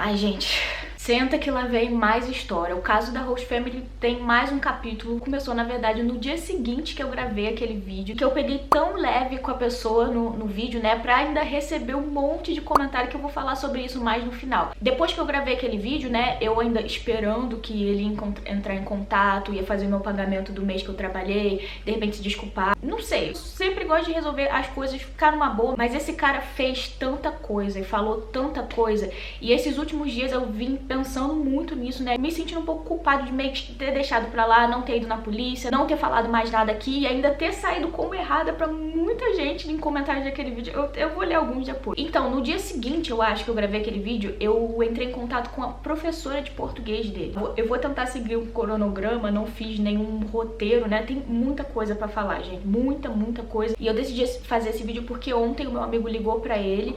Ai, gente, senta que lá vem mais história. O caso da Rose Family tem mais um capítulo. Começou, na verdade, no dia seguinte que eu gravei aquele vídeo, que eu peguei tão leve com a pessoa no vídeo, né, pra ainda receber um monte de comentário, que eu vou falar sobre isso mais no final. Depois que eu gravei aquele vídeo, né, eu ainda esperando que ele ia entrar em contato, ia fazer o meu pagamento do mês que eu trabalhei, de repente se desculpar. Não sei, eu sempre gosto de resolver as coisas, ficar numa boa, mas esse cara fez tanta coisa e falou tanta coisa, e esses últimos dias eu vim pensando muito nisso, né, me sentindo um pouco culpado de meio que ter deixado pra lá, não ter ido na polícia, não ter falado mais nada aqui e ainda ter saído como errada pra muita gente em comentários daquele vídeo. Eu vou ler alguns depois. Então, no dia seguinte, eu acho que eu gravei aquele vídeo, eu entrei em contato com a professora de português dele. Eu vou tentar seguir um cronograma, não fiz nenhum roteiro, né, tem muita coisa pra falar, gente, muita coisa. E eu decidi fazer esse vídeo porque ontem o meu amigo ligou pra ele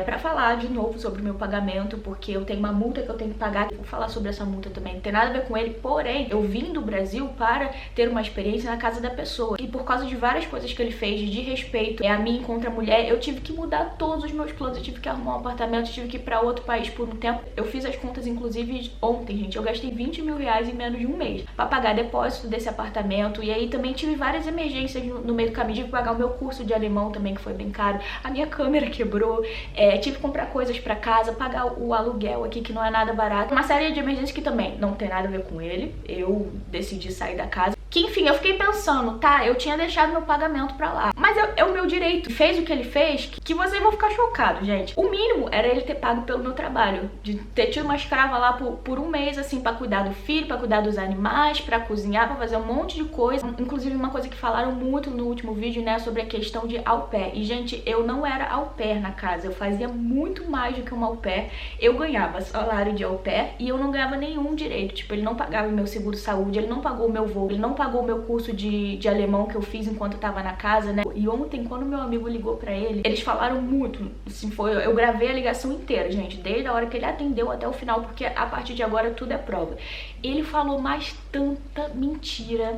pra falar de novo sobre o meu pagamento, porque eu tenho uma multa que eu tenho que pagar. Eu vou falar sobre essa multa também, não tem nada a ver com ele, porém, eu vim do Brasil para ter uma experiência na casa da pessoa. E por causa de várias coisas que ele fez de respeito a mim contra a mulher, eu tive que mudar todos os meus planos, eu tive que arrumar um apartamento, eu tive que ir pra outro país por um tempo. Eu fiz as contas, inclusive, ontem, gente, eu gastei 20 mil reais em menos de um mês pra pagar depósito desse apartamento, e aí também tive várias emergências no meio do caminho, tive que pagar o meu curso de alemão também, que foi bem caro, a minha câmera quebrou, tive que comprar coisas pra casa, pagar o aluguel aqui, que não é nada barato, uma série de emergências que também não tem nada a ver com ele, eu decidi sair da casa. Que enfim, eu fiquei pensando, tá, eu tinha deixado meu pagamento pra lá, mas é o meu direito. Fez o que ele fez, que vocês vão ficar chocados, gente. O mínimo era ele ter pago pelo meu trabalho, de ter tido uma escrava lá por um mês, assim, pra cuidar do filho, pra cuidar dos animais, pra cozinhar, pra fazer um monte de coisa. Inclusive uma coisa que falaram muito no último vídeo, né, sobre a questão de au pair. E gente, eu não era au pair na casa, eu fazia muito mais do que uma au pair. Eu ganhava salário de au pair e eu não ganhava nenhum direito. Tipo, ele não pagava meu seguro-saúde, ele não pagou o meu voo, ele não pagou o meu curso de alemão que eu fiz enquanto eu tava na casa, né? E ontem, quando meu amigo ligou pra ele, eles falaram muito, assim, eu gravei a ligação inteira, gente, desde a hora que ele atendeu até o final, porque a partir de agora tudo é prova. Ele falou mais tanta mentira,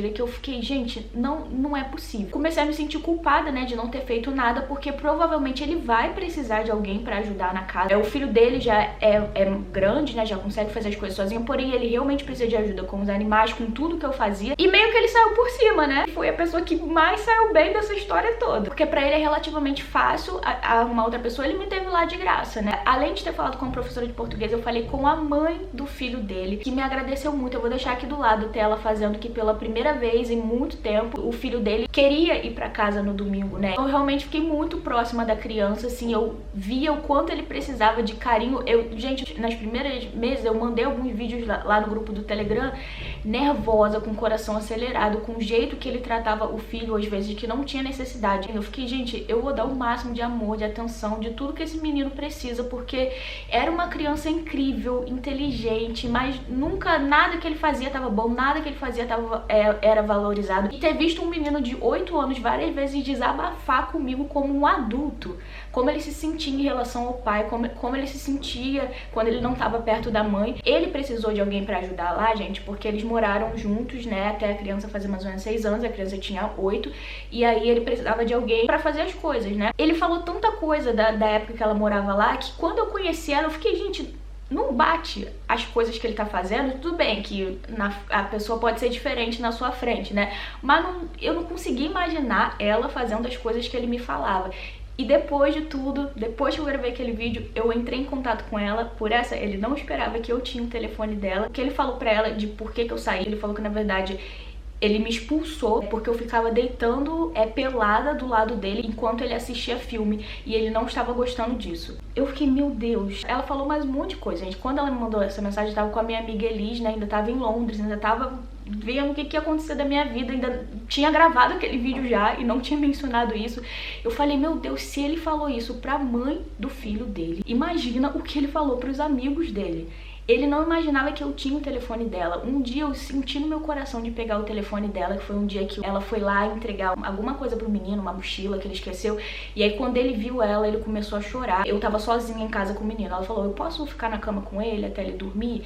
que eu fiquei, gente, não é possível. Comecei a me sentir culpada, né, de não ter feito nada, porque provavelmente ele vai precisar de alguém pra ajudar na casa. O filho dele já é grande, né, já consegue fazer as coisas sozinho, porém ele realmente precisa de ajuda com os animais, com tudo que eu fazia, e meio que ele saiu por cima, né? Foi a pessoa que mais saiu bem dessa história toda, porque pra ele é relativamente fácil arrumar outra pessoa, ele me teve lá de graça, né? Além de ter falado com a professora de português, eu falei com a mãe do filho dele, que me agradeceu muito. Eu vou deixar aqui do lado tela fazendo que pela primeira vez em muito tempo, o filho dele queria ir pra casa no domingo, né? Eu realmente fiquei muito próxima da criança, assim, eu via o quanto ele precisava de carinho. Gente, nas primeiras meses eu mandei alguns vídeos lá no grupo do Telegram, nervosa, com o coração acelerado, com o jeito que ele tratava o filho, às vezes, que não tinha necessidade. Eu fiquei, gente, eu vou dar o máximo de amor, de atenção, de tudo que esse menino precisa, porque era uma criança incrível, inteligente, mas nunca nada que ele fazia tava bom, nada que ele fazia era valorizado. E ter visto um menino de 8 anos várias vezes desabafar comigo como um adulto, como ele se sentia em relação ao pai, como ele se sentia quando ele não tava perto da mãe. Ele precisou de alguém pra ajudar lá, gente, porque eles moraram juntos, né, até a criança fazer mais ou menos 6 anos, a criança tinha 8, e aí ele precisava de alguém pra fazer as coisas, né. Ele falou tanta coisa da época que ela morava lá, que quando eu conheci ela, eu fiquei, gente, não bate as coisas que ele tá fazendo. Tudo bem que a pessoa pode ser diferente na sua frente, né, mas eu não consegui imaginar ela fazendo as coisas que ele me falava. E depois de tudo, depois que eu gravei aquele vídeo, eu entrei em contato com ela. Ele não esperava que eu tinha o telefone dela. O que ele falou pra ela de por que eu saí, ele falou que na verdade ele me expulsou porque eu ficava deitando pelada do lado dele enquanto ele assistia filme, e ele não estava gostando disso. Eu fiquei, meu Deus. Ela falou mais um monte de coisa, gente. Quando ela me mandou essa mensagem, eu tava com a minha amiga Elis, né, ainda tava em Londres, ainda tava vendo o que ia acontecer da minha vida, ainda tinha gravado aquele vídeo já e não tinha mencionado isso. Eu falei, meu Deus, se ele falou isso pra mãe do filho dele, imagina o que ele falou pros amigos dele. Ele não imaginava que eu tinha o telefone dela. Um dia eu senti no meu coração de pegar o telefone dela, que foi um dia que ela foi lá entregar alguma coisa pro menino, uma mochila que ele esqueceu. E aí quando ele viu ela, ele começou a chorar. Eu tava sozinha em casa com o menino. Ela falou, eu posso ficar na cama com ele até ele dormir?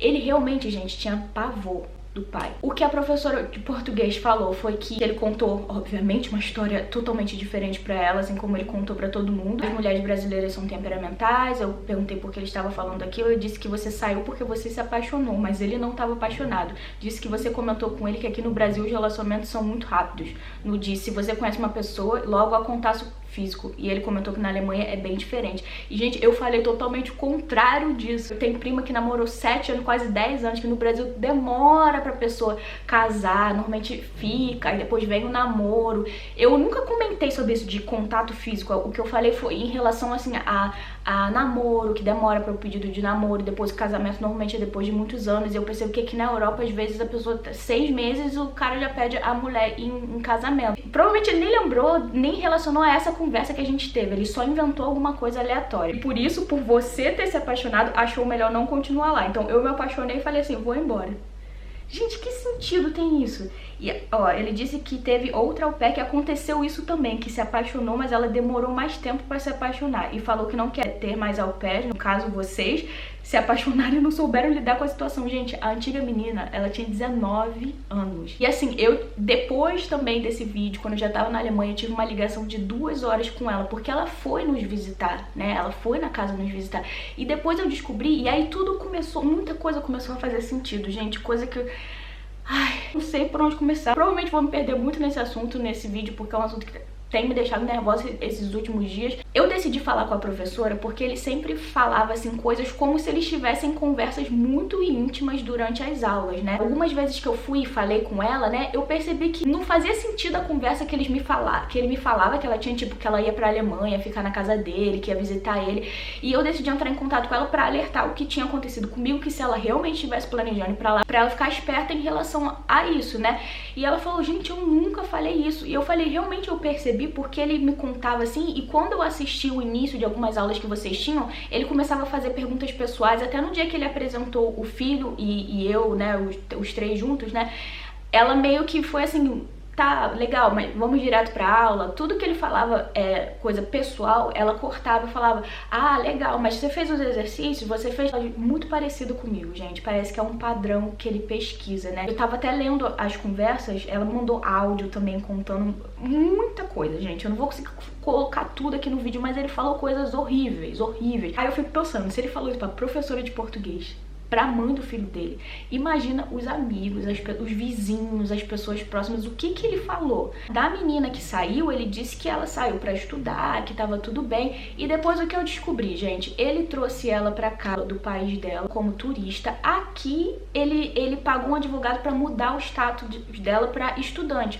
Ele realmente, gente, tinha pavor do pai. O que a professora de português falou foi que ele contou, obviamente, uma história totalmente diferente pra ela, assim como ele contou pra todo mundo. As mulheres brasileiras são temperamentais. Eu perguntei por que ele estava falando aquilo. Ele disse que você saiu porque você se apaixonou, mas ele não estava apaixonado. Disse que você comentou com ele que aqui no Brasil os relacionamentos são muito rápidos. No disse, se você conhece uma pessoa, logo há contato físico. E ele comentou que na Alemanha é bem diferente. E, gente, eu falei totalmente o contrário disso. Eu tenho prima que namorou 7 anos, quase 10 anos, que no Brasil demora pra pessoa casar, normalmente fica, e depois vem o namoro. Eu nunca comentei sobre isso de contato físico. O que eu falei foi em relação, assim, a namoro, que demora para o pedido de namoro, depois o casamento normalmente é depois de muitos anos. E eu percebo que aqui na Europa, às vezes, a pessoa, 6 meses, o cara já pede a mulher em casamento. Provavelmente ele nem lembrou, nem relacionou a essa conversa que a gente teve. Ele só inventou alguma coisa aleatória. E por isso, por você ter se apaixonado, achou melhor não continuar lá. Então eu me apaixonei e falei assim, vou embora. Gente, que sentido tem isso? E, ó, ele disse que teve outra au pair que aconteceu isso também, que se apaixonou, mas ela demorou mais tempo pra se apaixonar. E falou que não quer ter mais au pair, no caso vocês, se apaixonaram e não souberam lidar com a situação. Gente, a antiga menina, ela tinha 19 anos. E assim, eu, depois também desse vídeo, quando eu já tava na Alemanha, eu tive uma ligação de 2 horas com ela, porque ela foi nos visitar, né? Ela foi na casa nos visitar. E depois eu descobri, e aí tudo começou, muita coisa começou a fazer sentido, gente. Coisa que ai, não sei por onde começar. Provavelmente vou me perder muito nesse assunto, nesse vídeo, porque é um assunto que tem me deixado nervosa esses últimos dias. Eu decidi falar com a professora porque ele sempre falava assim coisas como se eles tivessem conversas muito íntimas durante as aulas, né? Algumas vezes que eu fui e falei com ela, né, eu percebi que não fazia sentido a conversa que ele me falava, que ela tinha, tipo, que ela ia pra Alemanha ficar na casa dele, que ia visitar ele. E eu decidi entrar em contato com ela pra alertar o que tinha acontecido comigo, que se ela realmente estivesse planejando ir pra lá, pra ela ficar esperta em relação a isso, né? E ela falou, gente, eu nunca falei isso. E eu falei, realmente eu percebi porque ele me contava assim, e quando eu assisti o início de algumas aulas que vocês tinham, ele começava a fazer perguntas pessoais, até no dia que ele apresentou o filho e eu, né, os 3 juntos, né, ela meio que foi assim, tá, legal, mas vamos direto pra aula. Tudo que ele falava coisa pessoal, ela cortava e falava, ah, legal, mas você fez os exercícios, você fez muito parecido comigo, gente. Parece que é um padrão que ele pesquisa, né? Eu tava até lendo as conversas, ela mandou áudio também contando muita coisa, gente. Eu não vou conseguir colocar tudo aqui no vídeo, mas ele falou coisas horríveis, horríveis. Aí eu fico pensando, se ele falou isso pra professora de português, pra mãe do filho dele, imagina os amigos, os vizinhos, as pessoas próximas, o que ele falou. Da menina que saiu, ele disse que ela saiu pra estudar, que tava tudo bem, e depois o que eu descobri, gente, ele trouxe ela pra cá do país dela como turista. Aqui ele pagou um advogado pra mudar o status dela pra estudante.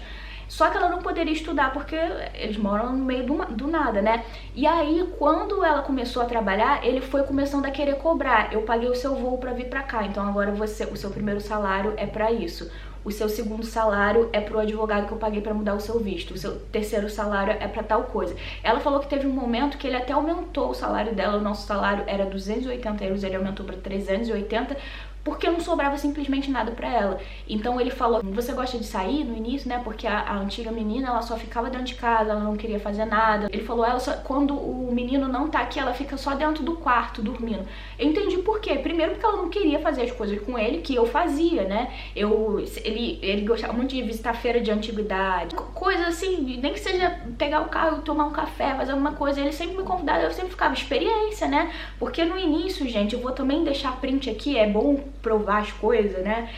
Só que ela não poderia estudar porque eles moram no meio do nada, né? E aí, quando ela começou a trabalhar, ele foi começando a querer cobrar. Eu paguei o seu voo pra vir pra cá, então agora o seu primeiro salário é pra isso. O seu segundo salário é pro advogado que eu paguei pra mudar o seu visto. O seu terceiro salário é pra tal coisa. Ela falou que teve um momento que ele até aumentou o salário dela. O nosso salário era 280 euros, ele aumentou pra 380, porque não sobrava simplesmente nada pra ela. Então ele falou, você gosta de sair no início, né? Porque a antiga menina, ela só ficava dentro de casa, ela não queria fazer nada. Ele falou, ela só, quando o menino não tá aqui, ela fica só dentro do quarto, dormindo. Eu entendi por quê. Primeiro porque ela não queria fazer as coisas com ele, que eu fazia, né? Ele gostava muito de visitar feira de antiguidade, coisa assim, nem que seja pegar o carro e tomar um café, fazer alguma coisa. Ele sempre me convidava, eu sempre ficava, experiência, né? Porque no início, gente, eu vou também deixar print aqui, é bom provar as coisas, né?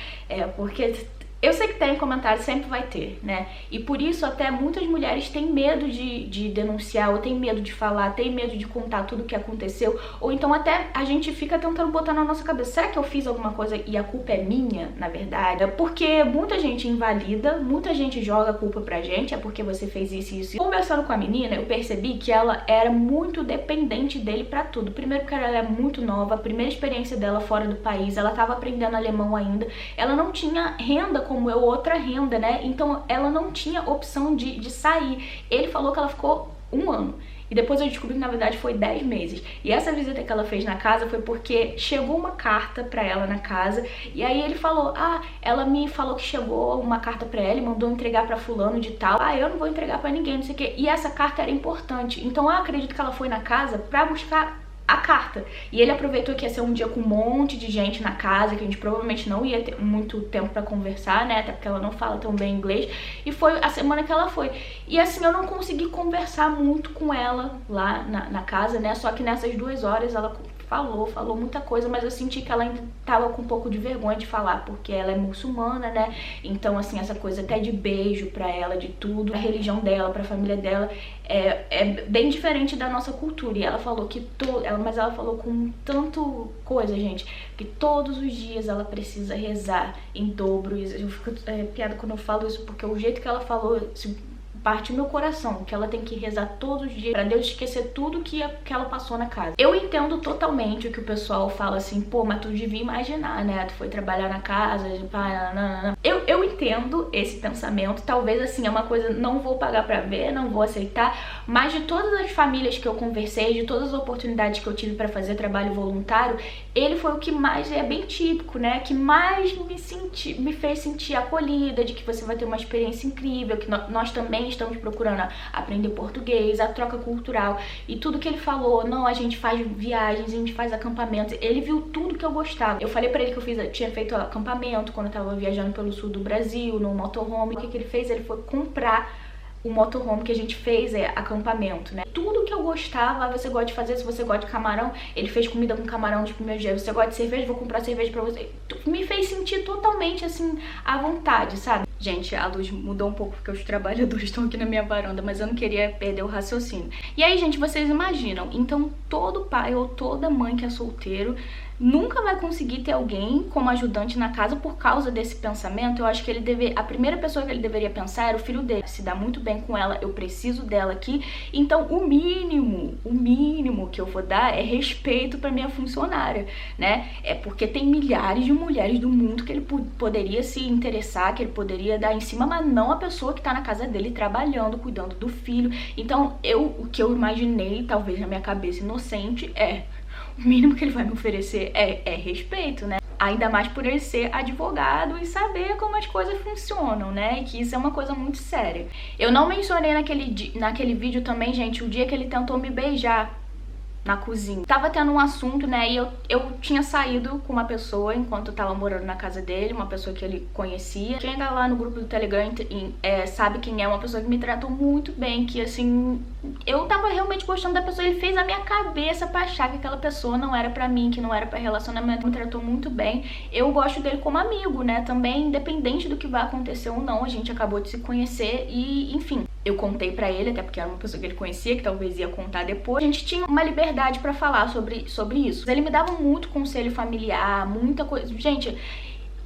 Porque eu sei que tem comentário, sempre vai ter, né? E por isso até muitas mulheres têm medo de denunciar, ou têm medo de falar, têm medo de contar tudo o que aconteceu, ou então até a gente fica tentando botar na nossa cabeça, será que eu fiz alguma coisa e a culpa é minha, na verdade? Porque muita gente invalida, muita gente joga a culpa pra gente, é porque você fez isso e isso. Conversando com a menina, eu percebi que ela era muito dependente dele pra tudo. Primeiro porque ela é muito nova, a primeira experiência dela fora do país, ela tava aprendendo alemão ainda, ela não tinha renda como eu, outra renda, né? Então ela não tinha opção de sair. Ele falou que ela ficou 1 ano. E depois eu descobri que na verdade foi 10 meses. E essa visita que ela fez na casa foi porque chegou uma carta pra ela na casa. E aí ele falou, ela me falou que chegou uma carta pra ela e mandou entregar pra fulano de tal. Eu não vou entregar pra ninguém, não sei o quê. E essa carta era importante. Então eu acredito que ela foi na casa pra buscar a carta. E ele aproveitou que ia ser um dia com um monte de gente na casa, que a gente provavelmente não ia ter muito tempo pra conversar, né, até porque ela não fala tão bem inglês, e foi a semana que ela foi. E assim, eu não consegui conversar muito com ela lá na casa, né, só que nessas 2 horas ela falou muita coisa, mas eu senti que ela ainda tava com um pouco de vergonha de falar, porque ela é muçulmana, né, então assim, essa coisa até de beijo pra ela, de tudo, a religião dela, pra família dela, é bem diferente da nossa cultura. E ela falou que mas ela falou com tanto coisa, gente, que todos os dias ela precisa rezar em dobro. Eu fico piada quando eu falo isso, porque o jeito que ela falou parte o meu coração, que ela tem que rezar todos os dias pra Deus esquecer tudo que ela passou na casa. Eu entendo totalmente o que o pessoal fala assim, pô, mas tu devia imaginar, né, tu foi trabalhar na casa, eu entendo esse pensamento, talvez assim, é uma coisa, não vou pagar pra ver, não vou aceitar, mas de todas as famílias que eu conversei, de todas as oportunidades que eu tive pra fazer trabalho voluntário, ele foi o que mais, é bem típico, né, que mais me fez sentir acolhida, de que você vai ter uma experiência incrível, que nós também estamos procurando aprender português, a troca cultural, e tudo que ele falou, não, a gente faz viagens, a gente faz acampamentos, ele viu tudo que eu gostava. Eu falei pra ele que eu tinha feito acampamento quando eu tava viajando pelo sul do Brasil, no motorhome. O que ele fez? Ele foi comprar o motorhome que a gente fez, acampamento, né? Tudo que eu gostava, você gosta de fazer, se você gosta de camarão, ele fez comida com camarão de primeiro dia, você gosta de cerveja, vou comprar cerveja pra você. Me fez sentir totalmente, assim, à vontade, sabe? Gente, a luz mudou um pouco porque os trabalhadores estão aqui na minha varanda, mas eu não queria perder o raciocínio. E aí, gente, vocês imaginam, então todo pai ou toda mãe que é solteiro nunca vai conseguir ter alguém como ajudante na casa por causa desse pensamento. Eu acho que a primeira pessoa que ele deveria pensar era o filho dele. Se dá muito bem com ela, eu preciso dela aqui. Então o mínimo que eu vou dar é respeito pra minha funcionária, né? É porque tem milhares de mulheres do mundo que ele poderia se interessar, que ele poderia dar em cima, mas não a pessoa que tá na casa dele trabalhando, cuidando do filho. Então o que eu imaginei, talvez na minha cabeça inocente, o mínimo que ele vai me oferecer é respeito, né? Ainda mais por ele ser advogado e saber como as coisas funcionam, né? E que isso é uma coisa muito séria. Eu não mencionei naquele vídeo também, gente, o dia que ele tentou me beijar na cozinha. Tava tendo um assunto, né, e eu tinha saído com uma pessoa enquanto eu tava morando na casa dele, uma pessoa que ele conhecia. Quem tá lá no grupo do Telegram sabe quem é, uma pessoa que me tratou muito bem, que assim, eu tava realmente gostando da pessoa, ele fez a minha cabeça pra achar que aquela pessoa não era pra mim, que não era pra relacionamento, me tratou muito bem. Eu gosto dele como amigo, né, também, independente do que vai acontecer ou não, a gente acabou de se conhecer e, enfim, eu contei pra ele, até porque era uma pessoa que ele conhecia, que talvez ia contar depois. A gente tinha uma liberdade pra falar sobre isso. Ele me dava muito conselho familiar, muita coisa. Gente,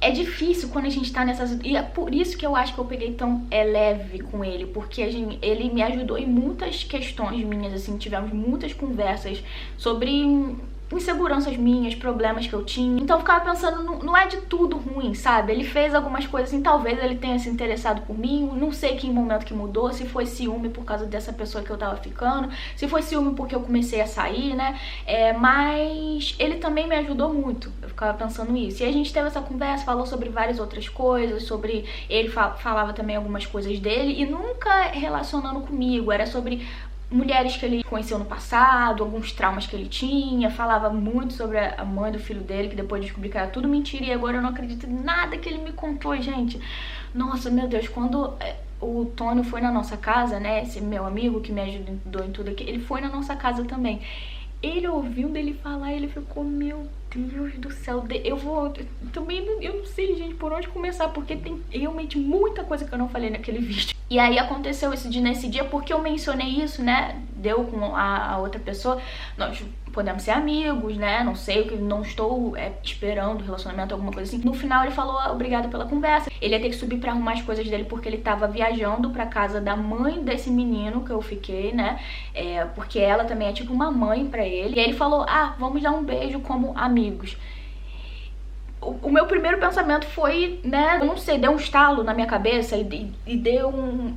é difícil quando a gente tá nessas... E é por isso que eu acho que eu peguei tão leve com ele, porque ele me ajudou em muitas questões minhas, assim, tivemos muitas conversas sobre inseguranças minhas, problemas que eu tinha. Então eu ficava pensando, não é de tudo ruim, sabe? Ele fez algumas coisas assim, talvez ele tenha se interessado por mim, não sei que momento que mudou, se foi ciúme por causa dessa pessoa que eu tava ficando, se foi ciúme porque eu comecei a sair, né? Mas ele também me ajudou muito, eu ficava pensando nisso. E a gente teve essa conversa, falou sobre várias outras coisas, sobre... Ele falava também algumas coisas dele, e nunca relacionando comigo, era sobre mulheres que ele conheceu no passado, alguns traumas que ele tinha, falava muito sobre a mãe do filho dele, que depois descobri que era tudo mentira, e agora eu não acredito em nada que ele me contou, gente. Nossa, meu Deus, quando o Tônio foi na nossa casa, né, esse meu amigo que me ajudou em tudo aqui, ele foi na nossa casa também. Ele ouviu dele falar, ele ficou, meu Deus do céu, eu não sei, gente, por onde começar, porque tem realmente muita coisa que eu não falei naquele vídeo. E aí aconteceu isso nesse dia, porque eu mencionei isso, né, deu com a outra pessoa, nós podemos ser amigos, né, não sei, não estou esperando relacionamento, alguma coisa assim. No final ele falou, obrigada pela conversa, ele ia ter que subir pra arrumar as coisas dele, porque ele tava viajando pra casa da mãe desse menino que eu fiquei, né, porque ela também é tipo uma mãe pra ele. E aí ele falou, vamos dar um beijo como amigos. O meu primeiro pensamento foi, né, eu não sei, deu um estalo na minha cabeça e deu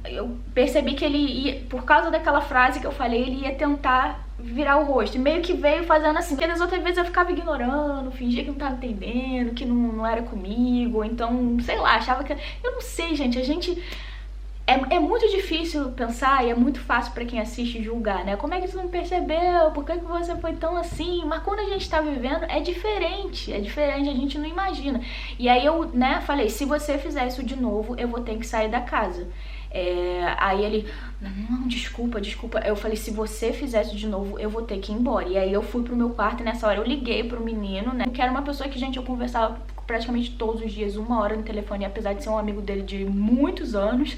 eu percebi que ele ia, por causa daquela frase que eu falei, ele ia tentar virar o rosto. E meio que veio fazendo assim, porque das outras vezes eu ficava ignorando, fingia que não tava entendendo, que não era comigo, então, sei lá, achava que... Eu não sei, gente, É muito difícil pensar e é muito fácil pra quem assiste julgar, né? Como é que você não percebeu? Por que você foi tão assim? Mas quando a gente tá vivendo é diferente, a gente não imagina. E aí eu, né, falei, se você fizer isso de novo, eu vou ter que sair da casa. Aí ele, não, desculpa. Eu falei, se você fizer isso de novo, eu vou ter que ir embora. E aí eu fui pro meu quarto e nessa hora eu liguei pro menino, né? Que era uma pessoa que, gente, eu conversava praticamente todos os dias, 1 hora no telefone, apesar de ser um amigo dele de muitos anos,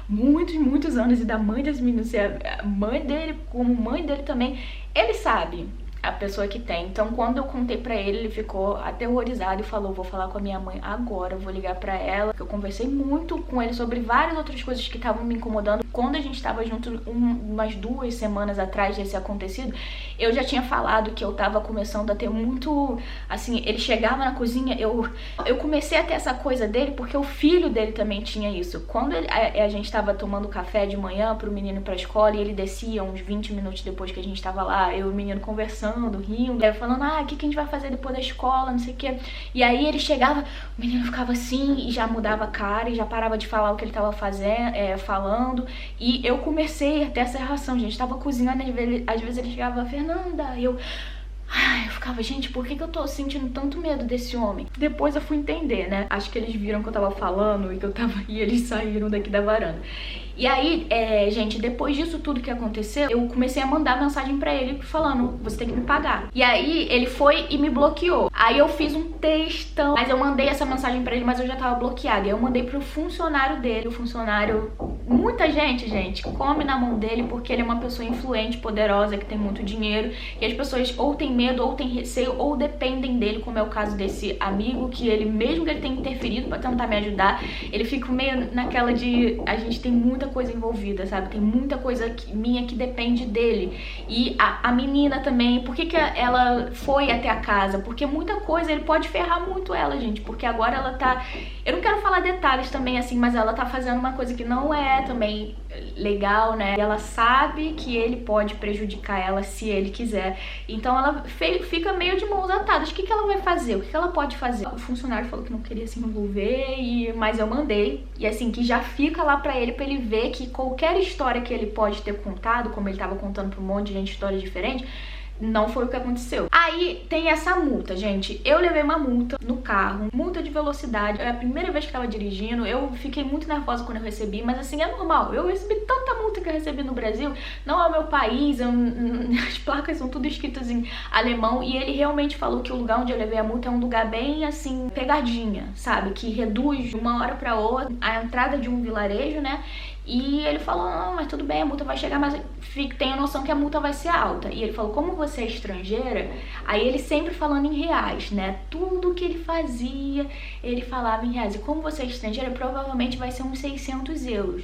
muitos anos, e da mãe das meninas, a mãe dele, como mãe dele também, ele sabe a pessoa que tem. Então quando eu contei pra ele, ele ficou aterrorizado e falou, vou falar com a minha mãe agora, vou ligar pra ela. Eu conversei muito com ele sobre várias outras coisas que estavam me incomodando. Quando a gente tava junto umas 2 semanas atrás desse acontecido, eu já tinha falado que eu tava começando a ter muito, assim, ele chegava na cozinha, eu comecei a ter essa coisa dele porque o filho dele também tinha isso. Quando a gente tava tomando café de manhã pro menino ir pra escola e ele descia uns 20 minutos depois que a gente tava lá, eu e o menino conversando, rindo, falando, o que a gente vai fazer depois da escola, não sei o que. E aí ele chegava, o menino ficava assim e já mudava a cara e já parava de falar o que ele tava falando. E eu comecei a ter essa reação, gente. Tava cozinhando, às vezes ele chegava, Fernanda, e eu ficava, gente, por que eu tô sentindo tanto medo desse homem? Depois eu fui entender, né? Acho que eles viram que eu tava falando e eles saíram daqui da varanda. E aí, gente, depois disso tudo que aconteceu, eu comecei a mandar mensagem pra ele falando, você tem que me pagar. E aí, ele foi e me bloqueou. Aí eu fiz um textão, mas eu mandei essa mensagem pra ele, mas eu já tava bloqueada. E eu mandei pro funcionário dele, o funcionário... Muita gente, come na mão dele porque ele é uma pessoa influente, poderosa, que tem muito dinheiro. E as pessoas ou têm medo, ou têm receio, ou dependem dele, como é o caso desse amigo, que ele, mesmo que ele tenha interferido pra tentar me ajudar, ele fica meio naquela de... A gente tem muita coisa envolvida, sabe? Tem muita coisa minha que depende dele. E a menina também, por que ela foi até a casa? Porque muita coisa, ele pode ferrar muito ela, gente, porque agora ela tá... Eu não quero falar detalhes também, assim, mas ela tá fazendo uma coisa que não é também legal, né? E ela sabe que ele pode prejudicar ela se ele quiser. Então ela fica meio de mãos atadas. O que ela vai fazer? O que ela pode fazer? O funcionário falou que não queria se envolver, mas eu mandei. E assim, que já fica lá pra ele ver que qualquer história que ele pode ter contado, como ele tava contando pra um monte de gente história diferente, não foi o que aconteceu. Aí tem essa multa, gente. Eu levei uma multa no carro, multa de velocidade. É a primeira vez que eu tava dirigindo. Eu fiquei muito nervosa quando eu recebi, mas assim, é normal. Eu recebi tanta multa que eu recebi no Brasil. Não é o meu país, as placas são tudo escritas em alemão. E ele realmente falou que o lugar onde eu levei a multa é um lugar bem, assim, pegadinha, sabe? Que reduz de uma hora pra outra a entrada de um vilarejo, né? E ele falou, não, mas tudo bem, a multa vai chegar, mas tenha noção que a multa vai ser alta. E ele falou, como você é estrangeira, aí ele sempre falando em reais, né? Tudo que ele fazia, ele falava em reais. E como você é estrangeira, provavelmente vai ser uns 600 euros.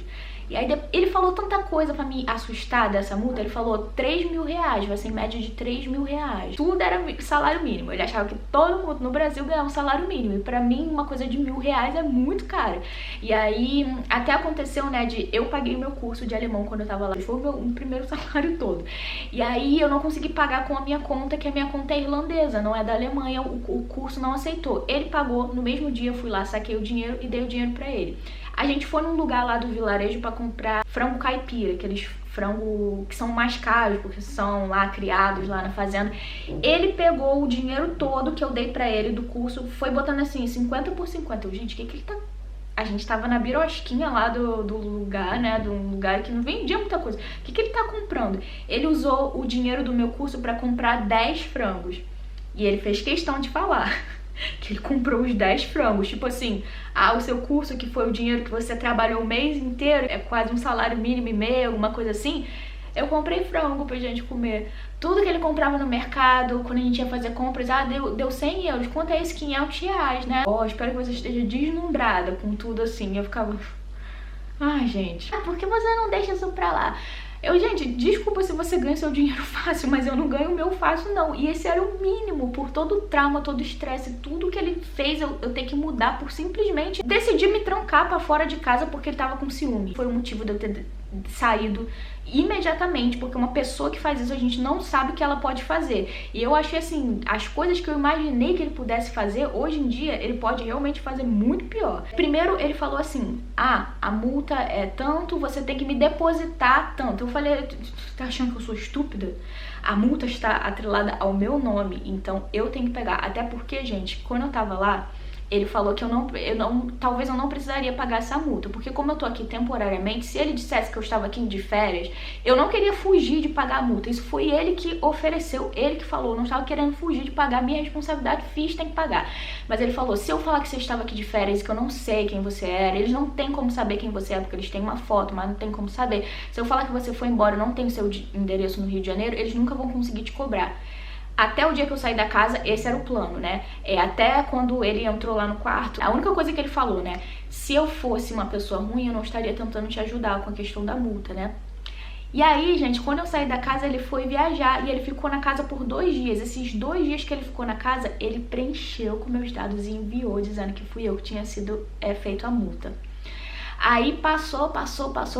E aí ele falou tanta coisa pra me assustar dessa multa. Ele falou 3 mil reais, vai ser em média de 3 mil reais. Tudo era salário mínimo. Ele achava que todo mundo no Brasil ganhava um salário mínimo. E pra mim, uma coisa de 1.000 reais é muito cara. E aí, até aconteceu, né, eu paguei o meu curso de alemão quando eu tava lá. Foi o meu primeiro salário todo. E aí, eu não consegui pagar com a minha conta, que a minha conta é irlandesa, não é da Alemanha. O curso não aceitou. Ele pagou, no mesmo dia eu fui lá, saquei o dinheiro e dei o dinheiro pra ele. A gente foi num lugar lá do vilarejo pra comprar frango caipira, aqueles frango que são mais caros, porque são lá criados lá na fazenda. Ele pegou o dinheiro todo que eu dei pra ele do curso, foi botando assim, 50 por 50. Gente, o que ele tá... A gente tava na birosquinha lá do lugar, né, de um lugar que não vendia muita coisa. O que ele tá comprando? Ele usou o dinheiro do meu curso pra comprar 10 frangos. E ele fez questão de falar que ele comprou os 10 frangos, tipo assim, o seu curso, que foi o dinheiro que você trabalhou o mês inteiro, é quase um salário mínimo e meio, alguma coisa assim. Eu comprei frango pra gente comer. Tudo que ele comprava no mercado, quando a gente ia fazer compras, deu 100 euros, quanto é isso? 500 reais, né? Espero que você esteja deslumbrada com tudo assim. Eu ficava, ai gente, por que você não deixa isso pra lá? Gente, desculpa se você ganha seu dinheiro fácil, mas eu não ganho o meu fácil, não. E esse era o mínimo, por todo o trauma, todo o estresse, tudo que ele fez eu ter que mudar por simplesmente decidir me trancar pra fora de casa porque ele tava com ciúme. Foi o motivo de eu ter saído imediatamente, porque uma pessoa que faz isso a gente não sabe o que ela pode fazer. E eu achei assim, as coisas que eu imaginei que ele pudesse fazer, hoje em dia ele pode realmente fazer muito pior. Primeiro ele falou assim, a multa é tanto, você tem que me depositar tanto. Eu falei, tá achando que eu sou estúpida? A multa está atrelada ao meu nome, então eu tenho que pegar. Até porque, gente, quando eu tava lá, ele falou que talvez eu não precisaria pagar essa multa, porque como eu tô aqui temporariamente, se ele dissesse que eu estava aqui de férias, eu não queria fugir de pagar a multa. Isso foi ele que ofereceu, ele que falou, eu não estava querendo fugir de pagar, minha responsabilidade, fiz, tem que pagar. Mas ele falou, se eu falar que você estava aqui de férias, que eu não sei quem você era, eles não têm como saber quem você é, porque eles têm uma foto, mas não tem como saber. Se eu falar que você foi embora, eu não tenho seu endereço no Rio de Janeiro, eles nunca vão conseguir te cobrar. Até o dia que eu saí da casa, esse era o plano, né? Até quando ele entrou lá no quarto, a única coisa que ele falou, né? Se eu fosse uma pessoa ruim, eu não estaria tentando te ajudar com a questão da multa, né? E aí, gente, quando eu saí da casa, ele foi viajar e ele ficou na casa por 2 dias. Esses 2 dias que ele ficou na casa, ele preencheu com meus dados e enviou, dizendo que fui eu que tinha sido feito a multa. Aí passou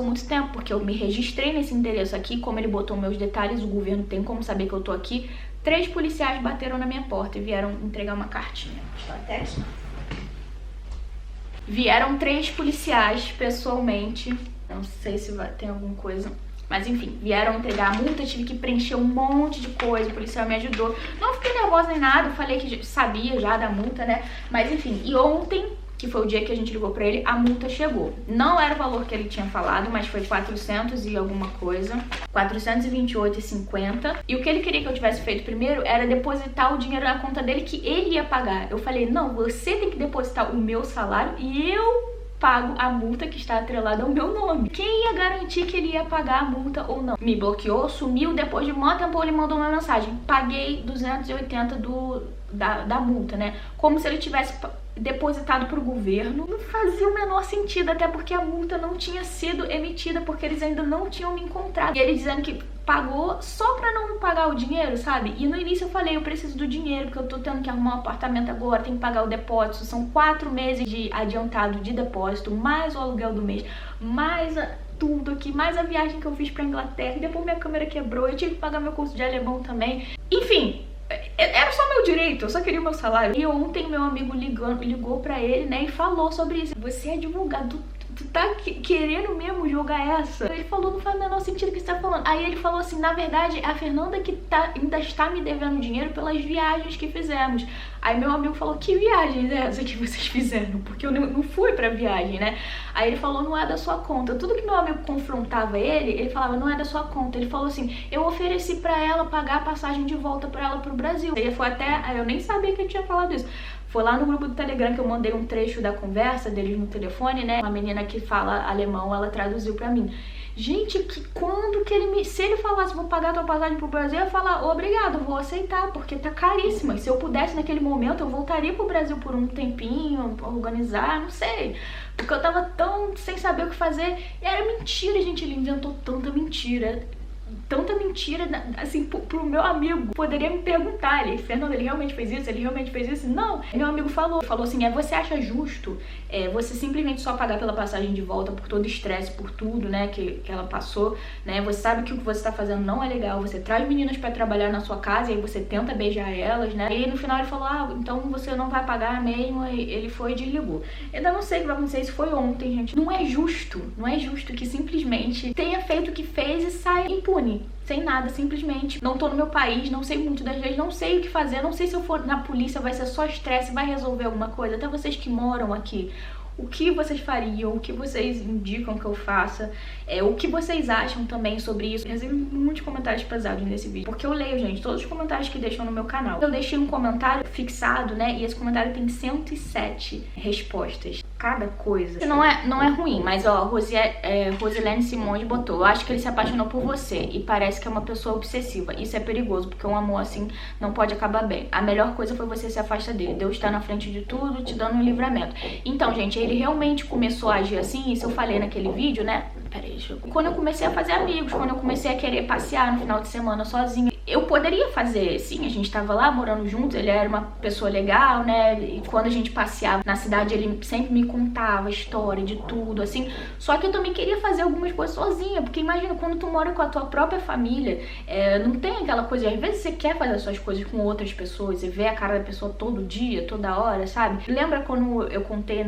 muito tempo, porque eu me registrei nesse endereço aqui, como ele botou meus detalhes, o governo tem como saber que eu tô aqui. 3 policiais bateram na minha porta e vieram entregar uma cartinha. Estou até aqui. Vieram 3 policiais pessoalmente. Não sei se tem alguma coisa. Mas enfim, vieram entregar a multa, tive que preencher um monte de coisa, o policial me ajudou. Não fiquei nervosa nem nada, falei que sabia já da multa, né? Mas enfim, e ontem, que foi o dia que a gente ligou pra ele, a multa chegou. Não era o valor que ele tinha falado, mas foi 400 e alguma coisa. 428,50. E o que ele queria que eu tivesse feito primeiro era depositar o dinheiro na conta dele que ele ia pagar. Eu falei, não, você tem que depositar o meu salário e eu pago a multa que está atrelada ao meu nome. Quem ia garantir que ele ia pagar a multa ou não? Me bloqueou, sumiu, depois de muito tempo ele mandou uma mensagem. Paguei 280 da multa, né? Como se ele tivesse depositado para o governo. Não fazia o menor sentido, até porque a multa não tinha sido emitida, porque eles ainda não tinham me encontrado. E ele dizendo que pagou só pra não pagar o dinheiro, sabe? E no início eu falei, eu preciso do dinheiro, porque eu tô tendo que arrumar um apartamento agora, tenho que pagar o depósito, são 4 meses de adiantado de depósito, mais o aluguel do mês, mais tudo aqui, mais a viagem que eu fiz pra Inglaterra, e depois minha câmera quebrou, eu tive que pagar meu curso de alemão também. Enfim, era só meu direito, eu só queria o meu salário. E ontem meu amigo ligou pra ele, né, e falou sobre isso. Você é advogado, tu tá querendo mesmo jogar essa? Ele falou, não faz o menor sentido o que você tá falando. Aí ele falou assim, na verdade, a Fernanda que ainda está me devendo dinheiro pelas viagens que fizemos. Aí meu amigo falou, que viagens é essa que vocês fizeram? Porque eu não fui pra viagem, né? Aí ele falou, não é da sua conta. Tudo que meu amigo confrontava ele falava, não é da sua conta. Ele falou assim, eu ofereci pra ela pagar a passagem de volta pra ela pro Brasil. Ele foi até, eu nem sabia que ele tinha falado isso. Foi lá no grupo do Telegram que eu mandei um trecho da conversa deles no telefone, né? Uma menina que fala alemão, ela traduziu pra mim. Gente, quando que se ele falasse, vou pagar a tua passagem pro Brasil, eu ia falar, obrigado, vou aceitar, porque tá caríssima. E se eu pudesse naquele momento, eu voltaria pro Brasil por um tempinho, organizar, não sei. Porque eu tava tão sem saber o que fazer. E era mentira, gente, ele inventou tanta mentira, assim, pro meu amigo. Poderia me perguntar, Fernanda, ele realmente fez isso? Ele realmente fez isso? Não. Meu amigo falou assim, você acha justo você simplesmente só pagar pela passagem de volta por todo o estresse, por tudo, né, que ela passou, né? Você sabe que o que você tá fazendo não é legal, você traz meninas pra trabalhar na sua casa e aí você tenta beijar elas, né? E no final ele falou, então você não vai pagar mesmo, e ele foi e desligou. Eu ainda não sei o que vai acontecer, isso foi ontem, gente. Não é justo que simplesmente tenha feito o que fez e saia impune. Sem nada, simplesmente não tô no meu país, não sei muito das leis, não sei o que fazer, não sei se eu for na polícia vai ser só estresse, vai resolver alguma coisa. Até vocês que moram aqui, o que vocês fariam, o que vocês indicam que eu faça, o que vocês acham também sobre isso. Eu recebi muitos comentários pesados nesse vídeo, porque eu leio, gente, todos os comentários que deixam no meu canal. Eu deixei um comentário fixado, né, e esse comentário tem 107 respostas. Cada coisa. Não é ruim, mas ó, Rosilene Simões botou, eu acho que ele se apaixonou por você e parece que é uma pessoa obsessiva. Isso é perigoso, porque um amor assim não pode acabar bem. A melhor coisa foi você se afastar dele. Deus está na frente de tudo, te dando um livramento. Então, gente, ele realmente começou a agir assim, isso eu falei naquele vídeo, né? Peraí, quando eu comecei a fazer amigos, quando eu comecei a querer passear no final de semana sozinha, eu poderia fazer, sim, a gente tava lá morando juntos, ele era uma pessoa legal, né, e quando a gente passeava na cidade ele sempre me contava a história de tudo, assim, só que eu também queria fazer algumas coisas sozinha, porque imagina, quando tu mora com a tua própria família, não tem aquela coisa, às vezes você quer fazer as suas coisas com outras pessoas e ver a cara da pessoa todo dia, toda hora, sabe? Lembra quando eu contei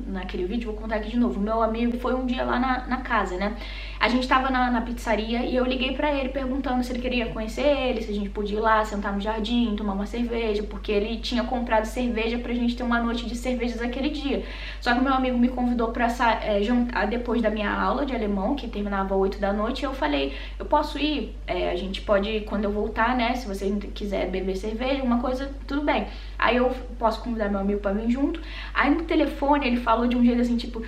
naquele vídeo, vou contar aqui de novo, meu amigo foi um dia lá na casa, né, a gente tava na pizzaria e eu liguei pra ele perguntando se ele queria conhecer ele, se a gente podia ir lá, sentar no jardim, tomar uma cerveja, porque ele tinha comprado cerveja pra gente ter uma noite de cervejas aquele dia. Só que o meu amigo me convidou pra jantar depois da minha aula de alemão, que terminava 8 da noite, e eu falei, eu posso ir? A gente pode, quando eu voltar, né, se você quiser beber cerveja, alguma coisa, tudo bem. Aí eu posso convidar meu amigo pra vir junto. Aí no telefone ele falou de um jeito assim, tipo...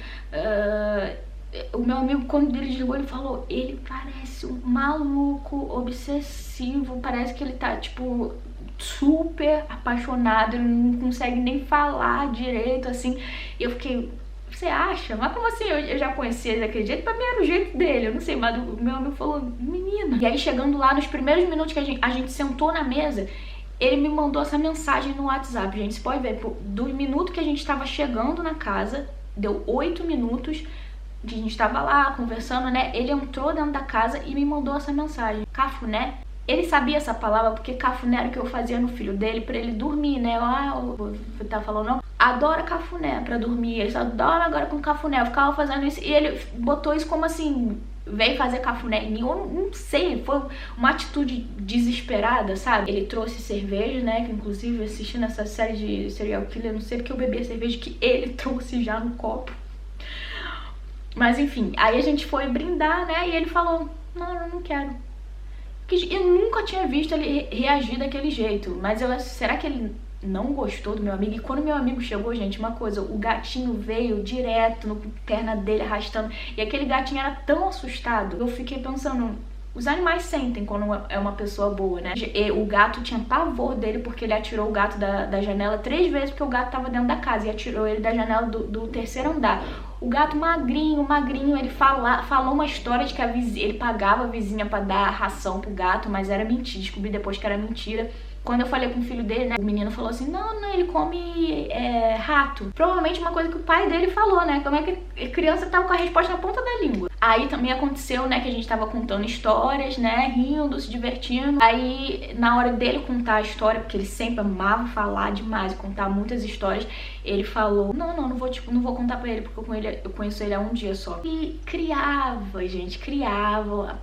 O meu amigo, quando ele desligou, ele falou, ele parece um maluco, obsessivo, parece que ele tá, tipo, super apaixonado, ele não consegue nem falar direito, assim. E eu fiquei, você acha? Mas como assim? Eu já conhecia ele daquele jeito, pra mim era o jeito dele, eu não sei, mas o meu amigo falou, menina. E aí, chegando lá, nos primeiros minutos que a gente sentou na mesa, ele me mandou essa mensagem no WhatsApp, gente, você pode ver, do minuto que a gente tava chegando na casa, deu 8 minutos, que a gente tava lá conversando, né? Ele entrou dentro da casa e me mandou essa mensagem. Cafuné. Ele sabia essa palavra porque cafuné era o que eu fazia no filho dele pra ele dormir, né? Você tá falando, não? Adora cafuné pra dormir. Ele só dorme agora com cafuné. Eu ficava fazendo isso e ele botou isso como assim, veio fazer cafuné em mim. Eu não sei, foi uma atitude desesperada, sabe? Ele trouxe cerveja, né? Que inclusive assistindo essa série de serial killer, eu não sei porque eu bebi a cerveja que ele trouxe já no copo. Mas enfim, aí a gente foi brindar, né, e ele falou, não, eu não quero. Eu nunca tinha visto ele reagir daquele jeito, mas será que ele não gostou do meu amigo? E quando meu amigo chegou, gente, uma coisa, o gatinho veio direto no perna dele, arrastando, e aquele gatinho era tão assustado, eu fiquei pensando... Os animais sentem quando é uma pessoa boa, né? O gato tinha pavor dele porque ele atirou o gato da janela 3 vezes porque o gato tava dentro da casa e atirou ele da janela do terceiro andar. O gato magrinho, ele falou uma história de que ele pagava a vizinha pra dar ração pro gato, mas era mentira, descobri depois que era mentira. Quando eu falei com o filho dele, né, o menino falou assim, não, ele come rato. Provavelmente uma coisa que o pai dele falou, né, como é que a criança tava com a resposta na ponta da língua. Aí também aconteceu, né, que a gente tava contando histórias, né, rindo, se divertindo. Aí, na hora dele contar a história, porque ele sempre amava falar demais, contar muitas histórias, ele falou, não vou contar pra ele, porque eu conheço ele há um dia só. E criava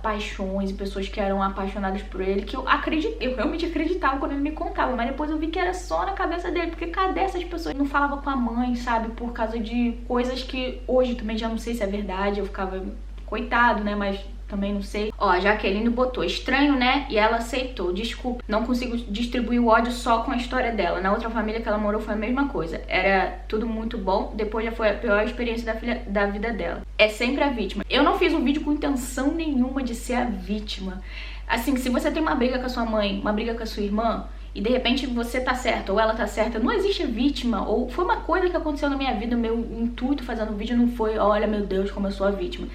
paixões e pessoas que eram apaixonadas por ele, que eu realmente acreditava quando ele me contava, mas depois eu vi que era só na cabeça dele, porque cadê essas pessoas? Não falava com a mãe, sabe, por causa de coisas que hoje também já não sei se é verdade, eu ficava, coitado, né, mas... também não sei. Ó, a Jaqueline botou estranho, né? E ela aceitou. Desculpa, não consigo distribuir o ódio só com a história dela. Na outra família que ela morou foi a mesma coisa. Era tudo muito bom. Depois já foi a pior experiência da vida dela. É sempre a vítima. Eu não fiz um vídeo com intenção nenhuma de ser a vítima. Assim, se você tem uma briga com a sua mãe, uma briga com a sua irmã, e de repente você tá certa ou ela tá certa, não existe vítima, ou foi uma coisa que aconteceu na minha vida, o meu intuito fazendo o vídeo não foi, olha meu Deus, como eu sou a vítima.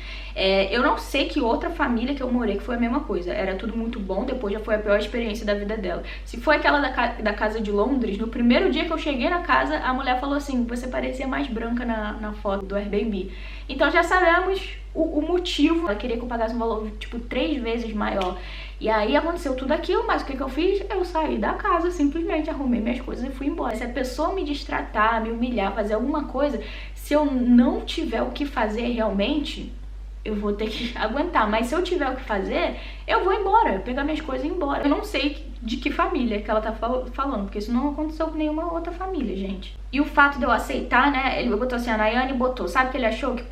Eu não sei que outra família que eu morei que foi a mesma coisa, era tudo muito bom, depois já foi a pior experiência da vida dela. Se foi aquela da casa de Londres, no primeiro dia que eu cheguei na casa, a mulher falou assim, você parecia mais branca na foto do Airbnb. Então já sabemos o motivo, ela queria que eu pagasse um valor tipo 3 vezes maior. E aí aconteceu tudo aquilo, mas o que eu fiz? Eu saí da casa, simplesmente arrumei minhas coisas e fui embora. Se a pessoa me destratar, me humilhar, fazer alguma coisa, se eu não tiver o que fazer realmente, eu vou ter que aguentar. Mas se eu tiver o que fazer, eu vou embora, pegar minhas coisas e ir embora. Eu não sei de que família que ela tá falando, porque isso não aconteceu com nenhuma outra família, gente. E o fato de eu aceitar, né, ele botou assim, a Nayane botou, sabe que ele achou que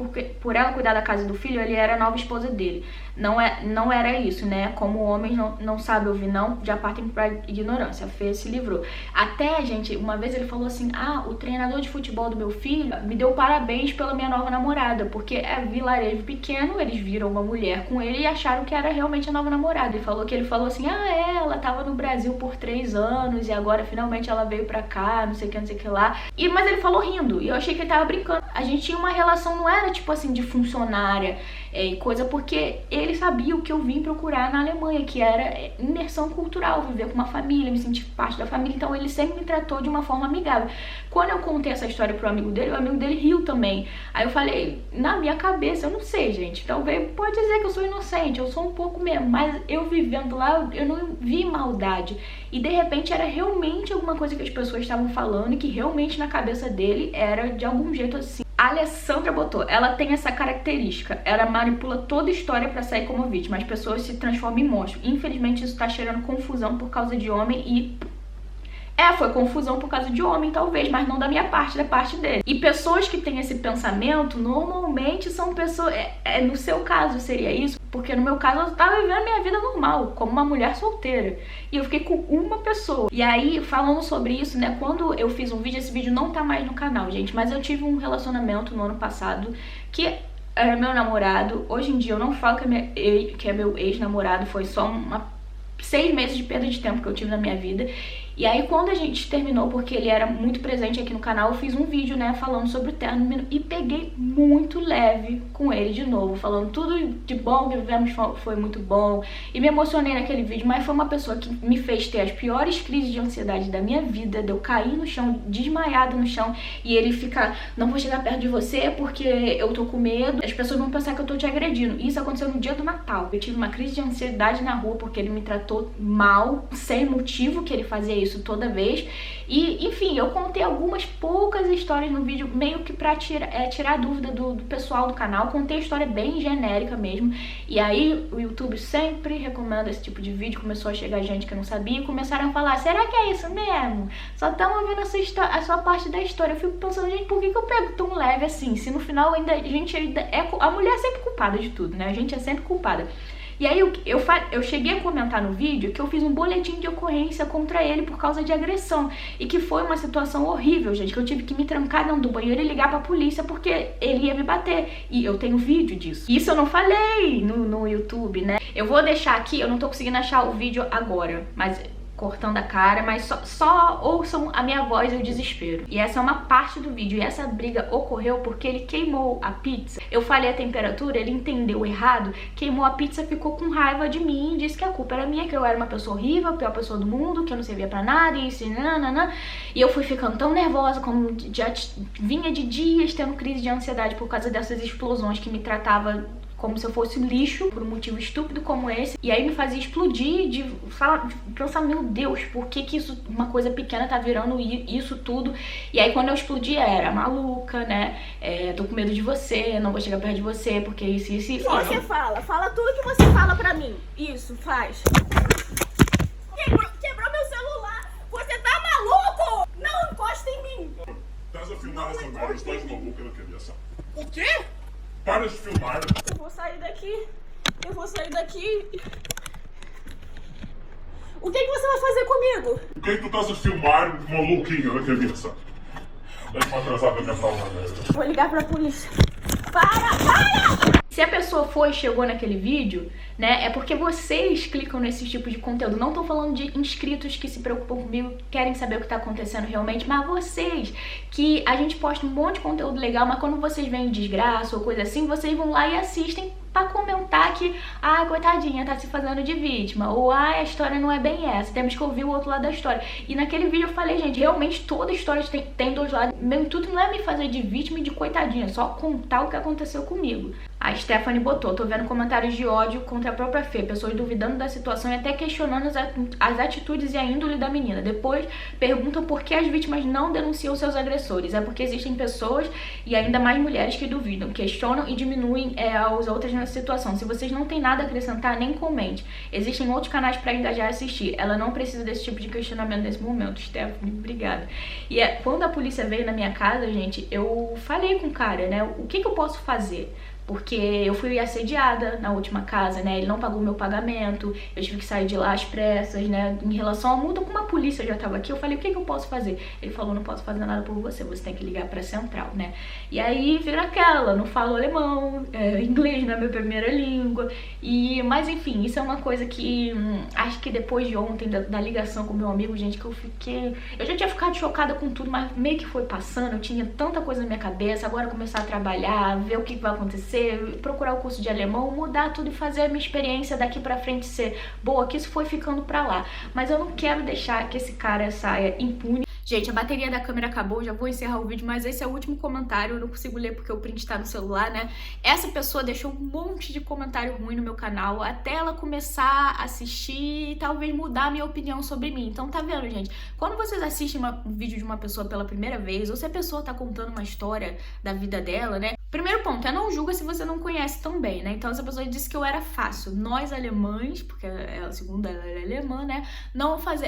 por ela cuidar da casa do filho, ele era a nova esposa dele. Não era isso, né, como homens não sabem ouvir não, já partem pra ignorância, a Fê se livrou. Até, gente, uma vez ele falou assim, o treinador de futebol do meu filho me deu parabéns pela minha nova namorada, porque é vilarejo pequeno, eles viram uma mulher com ele e acharam que era realmente a nova namorada. Ele falou assim, ela tava no Brasil por 3 anos e agora finalmente ela veio pra cá, não sei o que, não sei o que lá. Mas ele falou rindo, e eu achei que ele tava brincando. A gente tinha uma relação, não era tipo assim, de funcionária e coisa, porque ele sabia o que eu vim procurar na Alemanha, que era imersão cultural, viver com uma família, me sentir parte da família. Então ele sempre me tratou de uma forma amigável. Quando eu contei essa história pro amigo dele, o amigo dele riu também. Aí eu falei, na minha cabeça, eu não sei, gente, talvez, pode dizer que eu sou inocente, eu sou um pouco mesmo, mas eu vivendo lá, eu não vi maldade. E de repente era realmente alguma coisa que as pessoas estavam falando e que realmente na cabeça dele era de algum jeito assim. A Alessandra botou, ela tem essa característica, ela manipula toda a história pra sair como vítima, as pessoas se transformam em monstro. Infelizmente isso tá cheirando confusão por causa de homem e... foi confusão por causa de homem, talvez, mas não da minha parte, da parte dele. E pessoas que têm esse pensamento, normalmente são pessoas... no seu caso seria isso, porque no meu caso eu tava vivendo minha vida normal, como uma mulher solteira. E eu fiquei com uma pessoa. E aí, falando sobre isso, né, quando eu fiz um vídeo, esse vídeo não tá mais no canal, gente, mas eu tive um relacionamento no ano passado que... era meu namorado. Hoje em dia eu não falo que é meu ex-namorado, foi só 6 meses de perda de tempo que eu tive na minha vida. E aí quando a gente terminou, porque ele era muito presente aqui no canal, eu fiz um vídeo, né, falando sobre o término e peguei muito leve com ele de novo, falando tudo de bom que vivemos, foi muito bom. E me emocionei naquele vídeo, mas foi uma pessoa que me fez ter as piores crises de ansiedade da minha vida, de eu cair no chão, desmaiada no chão, e ele fica, não vou chegar perto de você porque eu tô com medo, as pessoas vão pensar que eu tô te agredindo. Isso aconteceu no dia do Natal. Eu tive uma crise de ansiedade na rua porque ele me tratou mal, sem motivo, que ele fazia isso toda vez. E enfim, eu contei algumas poucas histórias no vídeo, meio que pra tirar a dúvida do pessoal do canal. Contei a história bem genérica mesmo. E aí o YouTube sempre recomenda esse tipo de vídeo. Começou a chegar gente que não sabia e começaram a falar, será que é isso mesmo? Só estão ouvindo a sua parte da história. Eu fico pensando, gente, por que eu pego tão leve assim? Se no final ainda a gente a mulher é sempre culpada de tudo, né? A gente é sempre culpada. E aí eu cheguei a comentar no vídeo que eu fiz um boletim de ocorrência contra ele por causa de agressão. E que foi uma situação horrível, gente, que eu tive que me trancar dentro do banheiro e ligar pra polícia porque ele ia me bater. E eu tenho vídeo disso. Isso eu não falei no YouTube, né? Eu vou deixar aqui, eu não tô conseguindo achar o vídeo agora, mas... cortando a cara, mas só ouçam a minha voz e o desespero. E essa é uma parte do vídeo. E essa briga ocorreu porque ele queimou a pizza. Eu falei a temperatura, ele entendeu errado, queimou a pizza, ficou com raiva de mim, disse que a culpa era minha, que eu era uma pessoa horrível, a pior pessoa do mundo, que eu não servia pra nada, e isso, nananã. E eu fui ficando tão nervosa, como já vinha de dias tendo crise de ansiedade por causa dessas explosões que me tratava como se eu fosse lixo, por um motivo estúpido como esse. E aí me fazia explodir, de pensar, meu Deus, por que isso, uma coisa pequena tá virando isso tudo? E aí quando eu explodi, era maluca, né? Tô com medo de você, não vou chegar perto de você, porque isso. Você fala tudo que você fala pra mim. Isso, faz. Quebrou meu celular. Você tá maluco? Não encosta em mim. Estás a filmar essa merda, estás maluca na cabeça. O quê? Para de filmar. Eu vou sair daqui. O que você vai fazer comigo? O que é que tu estás a filmar, maluquinho na cabeça? Deixa-me atrasar da minha palma, merda. Vou ligar pra polícia. Para! Se a pessoa foi e chegou naquele vídeo, né, é porque vocês clicam nesse tipo de conteúdo. Não tô falando de inscritos que se preocupam comigo, querem saber o que tá acontecendo realmente, mas vocês, que a gente posta um monte de conteúdo legal, mas quando vocês veem desgraça ou coisa assim, vocês vão lá e assistem pra comentar que, coitadinha, tá se fazendo de vítima, ou, a história não é bem essa, temos que ouvir o outro lado da história. E naquele vídeo eu falei, gente, realmente toda história tem dois lados. Meu intuito não é me fazer de vítima e de coitadinha, é só contar o que aconteceu comigo. A Stephanie botou, tô vendo comentários de ódio contra a própria Fê, pessoas duvidando da situação e até questionando as atitudes e a índole da menina. Depois perguntam por que as vítimas não denunciam seus agressores. É porque existem pessoas e ainda mais mulheres que duvidam, questionam e diminuem as outras nessa situação. Se vocês não têm nada a acrescentar, nem comente. Existem outros canais pra engajar e assistir. Ela não precisa desse tipo de questionamento nesse momento. Stephanie, obrigada. E quando a polícia veio na minha casa, gente, eu falei com o cara, né, o que eu posso fazer? porque eu fui assediada na última casa, né? Ele não pagou meu pagamento, eu tive que sair de lá às pressas, né? Em relação à multa, como a polícia já tava aqui, eu falei, o que eu posso fazer? Ele falou, não posso fazer nada por você, você tem que ligar pra central, né? E aí vira aquela, não falo alemão, inglês não é minha primeira língua, mas enfim, isso é uma coisa que acho que depois de ontem, da ligação com meu amigo, gente, que eu já tinha ficado chocada com tudo, mas meio que foi passando, eu tinha tanta coisa na minha cabeça, agora começar a trabalhar, ver o que vai acontecer, procurar o curso de alemão, mudar tudo e fazer a minha experiência daqui pra frente ser boa, que isso foi ficando pra lá. Mas eu não quero deixar que esse cara saia impune. Gente, a bateria da câmera acabou, já vou encerrar o vídeo, mas esse é o último comentário, eu não consigo ler porque o print tá no celular, né? Essa pessoa deixou um monte de comentário ruim no meu canal, até ela começar a assistir e talvez mudar a minha opinião sobre mim. Então tá vendo, gente? Quando vocês assistem um vídeo de uma pessoa pela primeira vez, ou se a pessoa tá contando uma história da vida dela, né? Primeiro ponto, não julga se você não conhece tão bem, né? Então essa pessoa disse que eu era fácil. Nós alemães, porque ela, segundo ela é alemã, né?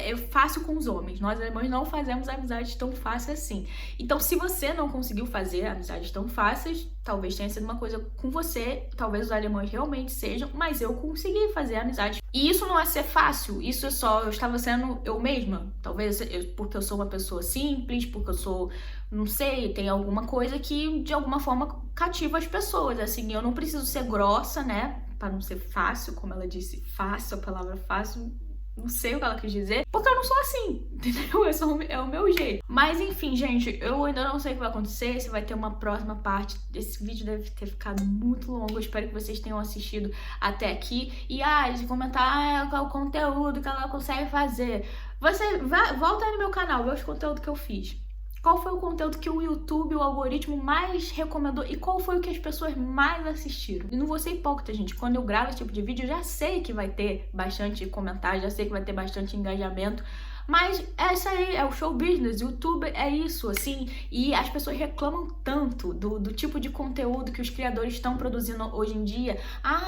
Eu faço com os homens. Nós alemães não fazemos amizades tão fáceis assim. Então se você não conseguiu fazer amizades tão fáceis, talvez tenha sido uma coisa com você, talvez os alemães realmente sejam, mas eu consegui fazer amizade. E isso não é ser fácil, isso é só, eu estava sendo eu mesma. Talvez porque eu sou uma pessoa simples, porque eu sou, não sei, tem alguma coisa que de alguma forma cativa as pessoas, assim, eu não preciso ser grossa, né, para não ser fácil, como ela disse, fácil, a palavra fácil, não sei o que ela quis dizer, porque eu não sou assim, entendeu? É o meu jeito. Mas enfim, gente, eu ainda não sei o que vai acontecer, se vai ter uma próxima parte. Esse vídeo deve ter ficado muito longo, eu espero que vocês tenham assistido até aqui. E de comentar qual o conteúdo que ela consegue fazer. Volta aí no meu canal, vê os conteúdos que eu fiz. Qual foi o conteúdo que o YouTube, o algoritmo mais recomendou e qual foi o que as pessoas mais assistiram? E não vou ser hipócrita, gente. Quando eu gravo esse tipo de vídeo, eu já sei que vai ter bastante comentário, já sei que vai ter bastante engajamento. Mas essa aí é o show business, o YouTube é isso, assim, e as pessoas reclamam tanto do tipo de conteúdo que os criadores estão produzindo hoje em dia.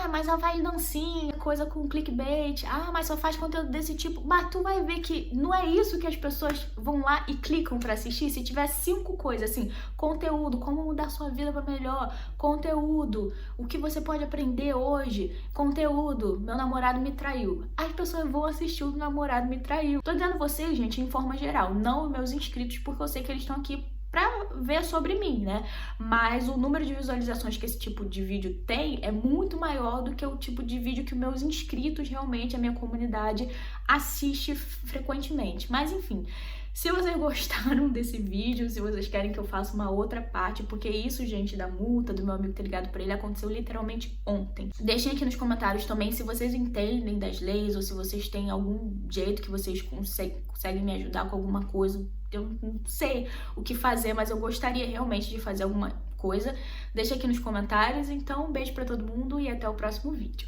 Mas só faz dancinha, coisa com clickbait, mas só faz conteúdo desse tipo. Mas tu vai ver que não é isso que as pessoas vão lá e clicam pra assistir. Se tiver 5 coisas, assim, conteúdo, como mudar sua vida pra melhor, conteúdo, o que você pode aprender hoje, conteúdo, meu namorado me traiu. As pessoas vão assistir o namorado me traiu. Tô dizendo vocês, gente, em forma geral, não os meus inscritos, porque eu sei que eles estão aqui pra ver sobre mim, né? Mas o número de visualizações que esse tipo de vídeo tem é muito maior do que o tipo de vídeo que os meus inscritos, realmente, a minha comunidade, assiste frequentemente. Mas enfim, se vocês gostaram desse vídeo, se vocês querem que eu faça uma outra parte, porque isso, gente, da multa do meu amigo ter ligado pra ele aconteceu literalmente ontem. Deixem aqui nos comentários também se vocês entendem das leis ou se vocês têm algum jeito que vocês conseguem me ajudar com alguma coisa. Eu não sei o que fazer, mas eu gostaria realmente de fazer alguma coisa. Deixa aqui nos comentários. Então, um beijo pra todo mundo e até o próximo vídeo.